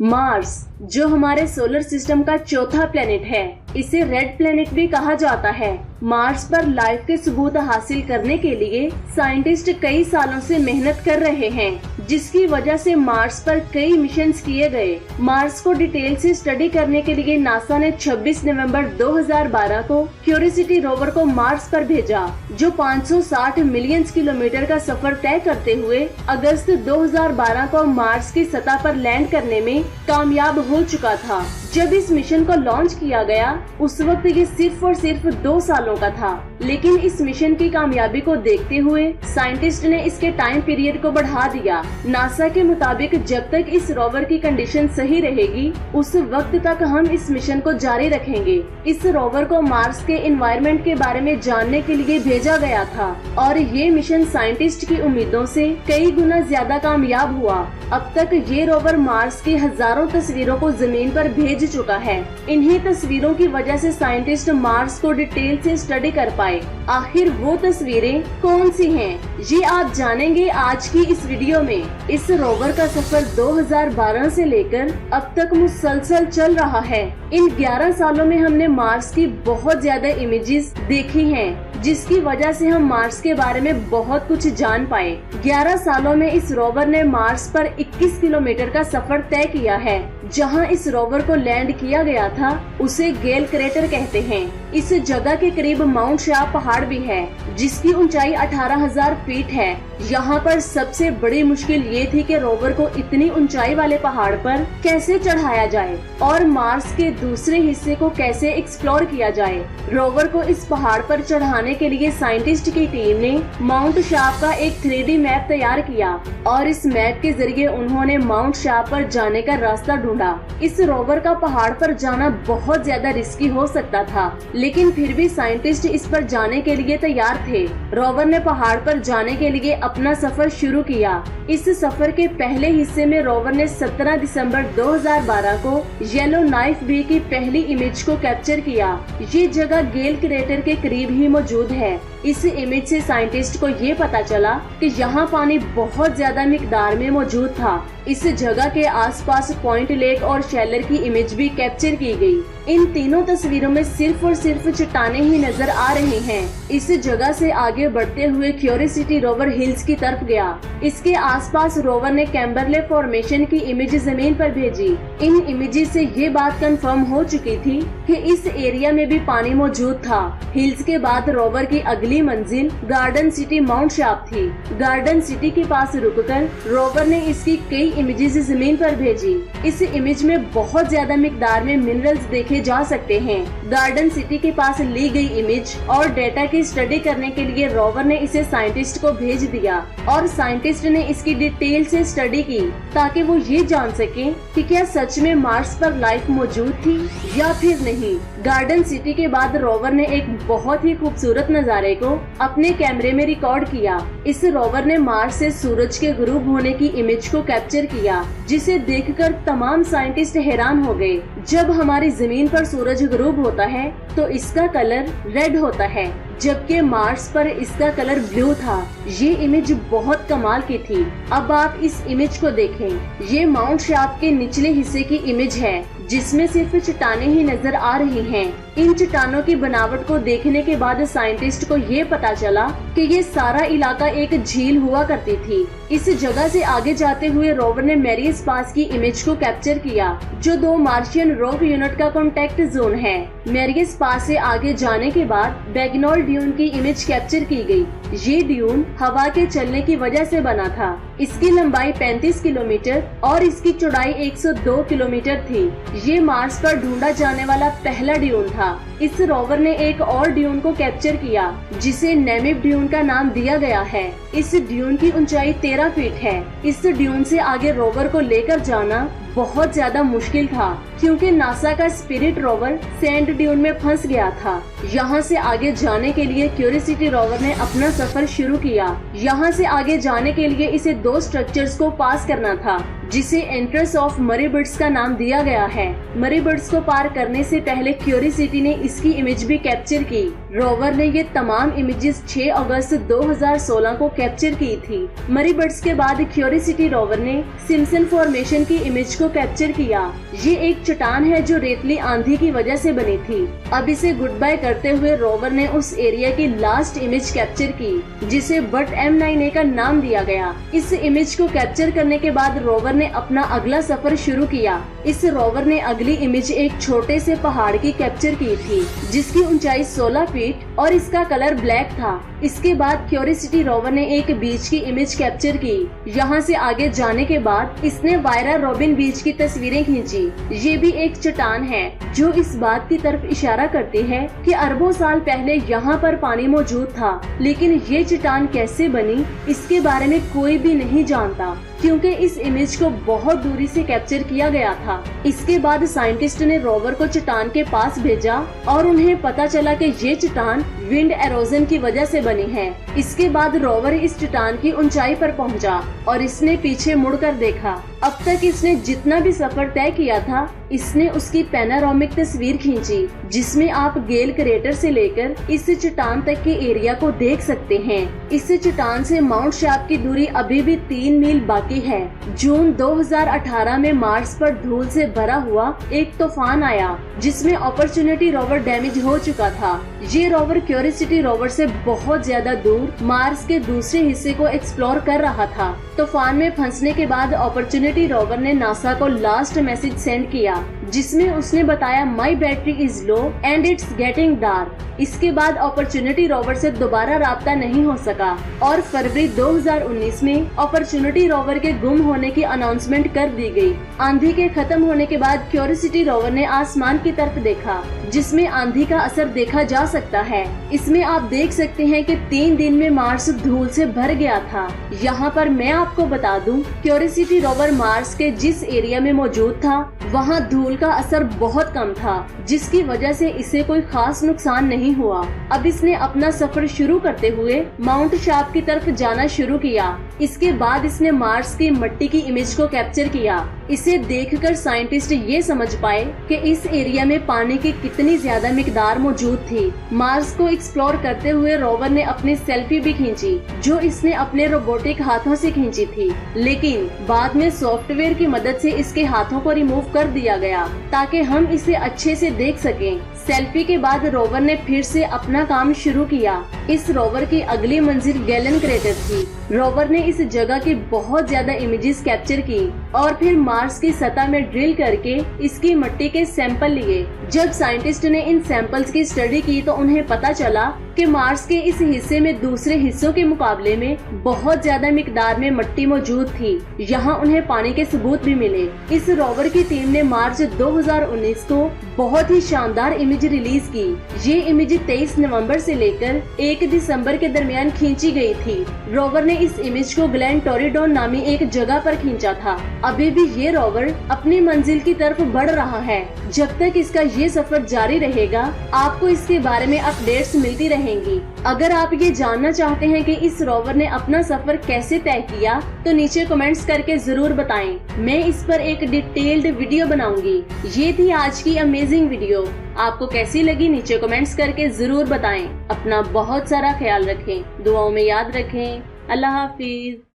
Mars, जो हमारे solar system का चौथा प्लेनेट है, इसे रेड प्लेनेट भी कहा जाता है। मार्स पर लाइफ के सबूत हासिल करने के लिए साइंटिस्ट कई सालों से मेहनत कर रहे हैं, जिसकी वजह से मार्स पर कई मिशन किए गए। मार्स को डिटेल से स्टडी करने के लिए नासा ने 26 नवंबर 2012 को क्यूरियोसिटी रोवर को मार्स पर भेजा, जो 560 मिलियन किलोमीटर का सफर तय करते हुए अगस्त 2012 को मार्स की सतह पर लैंड करने में कामयाब हो चुका था। जब इस मिशन को लॉन्च किया गया, उस वक्त ये सिर्फ और सिर्फ 2 सालों का था, लेकिन इस मिशन की कामयाबी को देखते हुए साइंटिस्ट ने इसके टाइम पीरियड को बढ़ा दिया। नासा के मुताबिक जब तक इस रोवर की कंडीशन सही रहेगी, उस वक्त तक हम इस मिशन को जारी रखेंगे। इस रोवर को मार्स के एनवायरनमेंट के बारे में जानने के लिए भेजा गया था और ये मिशन साइंटिस्ट की उम्मीदों से कई गुना ज्यादा कामयाब हुआ। अब तक ये रोवर मार्स की हजारों तस्वीरों को जमीन पर भेज चुका है। इन्हीं तस्वीरों की वजह से साइंटिस्ट मार्स को डिटेल से स्टडी कर पाए। आखिर वो तस्वीरें कौन सी हैं, ये आप जानेंगे आज की इस वीडियो में। इस रोवर का सफर 2012 से लेकर अब तक मुसलसल चल रहा है। इन 11 सालों में हमने मार्स की बहुत ज्यादा इमेजेस देखी हैं, जिसकी वजह से हम मार्स के बारे में बहुत कुछ जान पाए। 11 सालों में इस रोवर ने मार्स पर 21 किलोमीटर का सफर तय किया है। जहां इस रोवर को लैंड किया गया था, उसे गेल क्रेटर कहते हैं। इस जगह के करीब माउंट शाह पहाड़ भी है, जिसकी ऊंचाई 18,000 फीट है। यहाँ पर सबसे बड़ी मुश्किल ये थी कि रोवर को इतनी ऊंचाई वाले पहाड़ पर कैसे चढ़ाया जाए और मार्स के दूसरे हिस्से को कैसे एक्सप्लोर किया जाए। रोवर को इस पहाड़ पर चढ़ाने के लिए साइंटिस्ट की टीम ने माउंट शाह का एक 3D मैप तैयार किया और इस मैप के जरिए उन्होंने माउंट शाह पर जाने का रास्ता ढूंढा। इस रोवर का पहाड़ पर जाना बहुत ज्यादा रिस्की हो सकता था, लेकिन फिर भी साइंटिस्ट इस पर जाने के लिए तैयार थे। रोवर ने पहाड़ पर जाने के लिए अपना सफर शुरू किया। इस सफर के पहले हिस्से में रोवर ने 17 दिसंबर 2012 को येलो नाइफ बे की पहली इमेज को कैप्चर किया। ये जगह गेल क्रेटर के करीब ही मौजूद है। इस इमेज से साइंटिस्ट को ये पता चला कि यहाँ पानी बहुत ज्यादा मिकदार में मौजूद था। इस जगह के आसपास पॉइंट लेक और शेलर की इमेज भी कैप्चर की गई। इन तीनों तस्वीरों में सिर्फ और सिर्फ चट्टानें ही नजर आ रही हैं। इस जगह से आगे बढ़ते हुए क्यूरियोसिटी रोवर हिल्स की तरफ गया। इसके आसपास रोवर ने कैम्बरले फॉर्मेशन की इमेज जमीन पर भेजी। इन इमेजेस से ये बात कंफर्म हो चुकी थी कि इस एरिया में भी पानी मौजूद था। हिल्स के बाद रोवर की अगली मंजिल गार्डन सिटी माउंट शाप थी। गार्डन सिटी के पास रुककर रोवर ने इसकी कई इमेजेस जमीन पर भेजी। इस इमेज में बहुत ज्यादा मिकदार में मिनरल्स देखे जा सकते हैं। गार्डन सिटी के पास ली गई इमेज और डेटा की स्टडी करने के लिए रोवर ने इसे साइंटिस्ट को भेज दिया और साइंटिस्ट ने इसकी डिटेल से स्टडी की, ताकि वो ये जान सके कि क्या सच में मार्स पर लाइफ मौजूद थी या फिर नहीं। गार्डन सिटी के बाद रोवर ने एक बहुत ही खूबसूरत नज़ारे को अपने कैमरे में रिकॉर्ड किया। इस रोवर ने मार्स से सूरज के गुरूब होने की इमेज को कैप्चर किया, जिसे देखकर तमाम साइंटिस्ट हैरान हो गए। जब हमारी जमीन पर सूरज गुरूब होता है तो इसका कलर रेड होता है, जबकि मार्स पर इसका कलर ब्लू था। ये इमेज बहुत कमाल की थी। अब आप इस इमेज को देखें। ये माउंट शाप के निचले हिस्से की इमेज है, जिसमें सिर्फ चट्टानें ही नजर आ रही हैं। इन चट्टानों की बनावट को देखने के बाद साइंटिस्ट को ये पता चला कि ये सारा इलाका एक झील हुआ करती थी। इस जगह से आगे जाते हुए रोवर ने मैरियस पास की इमेज को कैप्चर किया, जो 2 मार्शियन रॉक यूनिट का कॉन्टेक्ट जोन है। मैरियस पास से आगे जाने के बाद बैगनॉल ड्यून की इमेज कैप्चर की गई। ये ड्यून हवा के चलने की वजह से बना था। इसकी लंबाई 35 किलोमीटर और इसकी चौड़ाई 102 किलोमीटर थी। ये मार्स पर ढूंढा जाने वाला पहला ड्यून था। इस रोवर ने एक और ड्यून को कैप्चर किया, जिसे नेमिब ड्यून का नाम दिया गया है। इस ड्यून की ऊंचाई 13 फीट है। इस ड्यून से आगे रोवर को लेकर जाना बहुत ज्यादा मुश्किल था, क्योंकि नासा का स्पिरिट रोवर सैंड ड्यून में फंस गया था। यहाँ से आगे जाने के लिए क्यूरियोसिटी रोवर ने अपना सफर शुरू किया। यहाँ से आगे जाने के लिए इसे 2 स्ट्रक्चर्स को पास करना था, जिसे एंट्रेंस ऑफ मरीबर्ड्स का नाम दिया गया है। मरीबर्ड्स को पार करने से पहले क्यूरियोसिटी ने इसकी इमेज भी कैप्चर की। रोवर ने ये तमाम इमेजेस 6 अगस्त 2016 को कैप्चर की थी। मरीबर्ड्स के बाद क्यूरियोसिटी रोवर ने सिम्पसन फॉर्मेशन की इमेज को कैप्चर किया। ये एक चट्टान है जो रेतली आंधी की वजह से बनी थी। अब इसे गुड बाय करते हुए रोवर ने उस एरिया की लास्ट इमेज कैप्चर की, जिसे बट M9A का नाम दिया गया। इस इमेज को कैप्चर करने के बाद रोवर ने अपना अगला सफर शुरू किया। इस रोवर ने अगली इमेज एक छोटे से पहाड़ की कैप्चर की थी, जिसकी ऊंचाई 16 फीट और इसका कलर ब्लैक था। इसके बाद क्यूरियोसिटी रोवर ने एक बीच की इमेज कैप्चर की। यहाँ से आगे जाने के बाद इसने वायरा रॉबिन बीच की तस्वीरें खींची। ये भी एक चट्टान है जो इस बात की तरफ इशारा करती है कि अरबों साल पहले यहाँ पर पानी मौजूद था, लेकिन ये चट्टान कैसे बनी इसके बारे में कोई भी नहीं जानता, क्योंकि इस इमेज को बहुत दूरी से कैप्चर किया गया था। इसके बाद साइंटिस्ट ने रोवर को चट्टान के पास भेजा और उन्हें पता चला कि ये चट्टान विंड एरोजन की वजह से बनी है। इसके बाद रोवर इस चट्टान की ऊंचाई पर पहुंचा और इसने पीछे मुड़कर देखा। अब तक इसने जितना भी सफर तय किया था, इसने उसकी पैनारोमिक तस्वीर खींची, जिसमें आप गेल क्रेटर से लेकर इस चट्टान तक के एरिया को देख सकते हैं। इस चट्टान से माउंट शार्प की दूरी अभी भी 3 मील बाकी है। जून 2018 में मार्स पर धूल से भरा हुआ एक तूफान आया, जिसमें अपॉर्चुनिटी रोवर डैमेज हो चुका था। ये रोवर क्यूरियोसिटी रोवर से बहुत ज्यादा दूर मार्स के दूसरे हिस्से को एक्सप्लोर कर रहा था। तूफान में फंसने के बाद अपॉर्चुनिटी रोवर ने नासा को लास्ट मैसेज सेंड किया, जिसमें उसने बताया my battery is low and it's getting dark. इसके बाद अपॉर्चुनिटी रोवर से दोबारा राब्ता नहीं हो सका और फरवरी 2019 में अपॉर्चुनिटी रोवर के गुम होने की अनाउंसमेंट कर दी गई। आंधी के खत्म होने के बाद क्यूरियोसिटी रोवर ने आसमान की तरफ देखा, जिसमें आंधी का असर देखा जा सकता है। इसमें आप देख सकते हैं कि 3 दिन में मार्स धूल से भर गया था। यहाँ पर मैं आपको बता दूं, क्यूरियोसिटी रोवर मार्स के जिस एरिया में मौजूद था, वहाँ धूल का असर बहुत कम था, जिसकी वजह से इसे कोई खास नुकसान नहीं हुआ। अब इसने अपना सफर शुरू करते हुए माउंट शार्प की तरफ जाना शुरू किया। इसके बाद इसने मार्स की मिट्टी की इमेज को कैप्चर किया। इसे देखकर साइंटिस्ट ये समझ पाए कि इस एरिया में पानी की कितनी ज्यादा मिकदार मौजूद थी। मार्स को एक्सप्लोर करते हुए रोवर ने अपनी सेल्फी भी खींची, जो इसने अपने रोबोटिक हाथों से खींची थी, लेकिन बाद में सॉफ्टवेयर की मदद से इसके हाथों को रिमूव कर दिया गया ताकि हम इसे अच्छे से देख सकें। सेल्फी के बाद रोवर ने फिर से अपना काम शुरू किया। इस रोवर की अगली मंजिल गैलन क्रेटर थी। रोवर ने इस जगह की बहुत ज्यादा इमेजेस कैप्चर की और फिर मार्स की सतह में ड्रिल करके इसकी मिट्टी के सैंपल लिए। जब साइंटिस्ट ने इन सैंपल्स की स्टडी की तो उन्हें पता चला कि मार्स के इस हिस्से में दूसरे हिस्सों के मुकाबले में बहुत ज्यादा मिकदार में मिट्टी मौजूद थी। यहाँ उन्हें पानी के सबूत भी मिले। इस रोवर की टीम ने मार्च 2019 को बहुत ही शानदार इमेज रिलीज की। ये इमेज 23 नवंबर से लेकर 1 दिसंबर के दरमियान खींची गई थी। रोवर ने इस इमेज को ग्लैन टोरिडोन नामी एक जगह पर खींचा था। अभी भी ये रोवर अपनी मंजिल की तरफ बढ़ रहा है। जब तक इसका ये सफर जारी रहेगा, आपको इसके बारे में अपडेट्स मिलती रहेंगी। अगर आप ये जानना चाहते हैं कि इस रोवर ने अपना सफर कैसे तय किया, तो नीचे कमेंट्स करके जरूर बताएं। मैं इस पर एक डिटेल्ड वीडियो बनाऊंगी। ये थी आज की अमेजिंग वीडियो। आपको कैसी लगी नीचे कमेंट्स करके जरूर बताएं। अपना बहुत सारा ख्याल रखें, दुआओं में याद रखें। अल्लाह हाफिज।